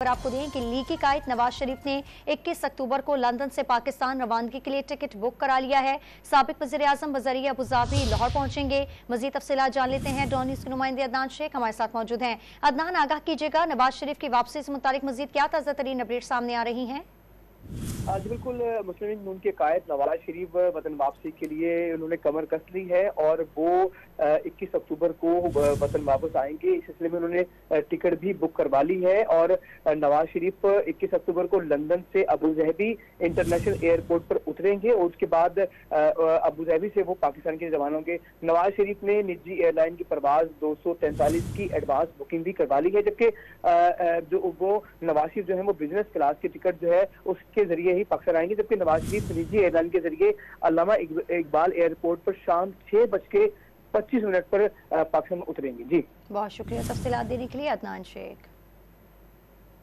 पर आपको दें कि लीकी कायद नवाज शरीफ ने 21 अक्टूबर को लंदन से पाकिस्तान रवानगी के लिए टिकट बुक करा लिया है। साबिक वज़ीर-ए-आज़म बज़रिया अबूज़ाबी लाहौर पहुंचेंगे। मज़ीद तफ़सीलात जान लेते हैं। डॉन न्यूज़ के नुमाइंदे अदनान शेख हमारे साथ मौजूद हैं। अदनान, आगाह कीजिएगा, नवाज शरीफ की वापसी से मुतालिक मज़ीद क्या ताज़ा तरीन अपडेट सामने आ रही हैं? आज बिल्कुल मुस्लिम लीग नून के कायद नवाज शरीफ वतन वापसी के लिए उन्होंने कमर कस ली है और वो 21 अक्टूबर को वतन वापस आएंगे। इस सिलसिले में उन्होंने टिकट भी बुक करवा ली है और नवाज शरीफ 21 अक्टूबर को लंदन से अबूज़हबी इंटरनेशनल एयरपोर्ट पर उतरेंगे और उसके बाद अबूज़हबी से वो पाकिस्तान के लिए रवाना होंगे। नवाज शरीफ ने निजी एयरलाइन की परवाज 243 की एडवांस बुकिंग भी करवा ली है, जबकि जो वो नवाज शरीफ जो है वो बिजनेस क्लास की टिकट जो है उसके जरिए ही पाकिस्तान आएंगे, जबकि नवाज शरीफ निजी एयरलाइन के जरिए अल्लामा इकबाल एयरपोर्ट पर शाम 6:25 पर पाकिस्तान में उतरेंगे। जी, बहुत शुक्रिया तफसीलात देने के लिए अदनान शेख।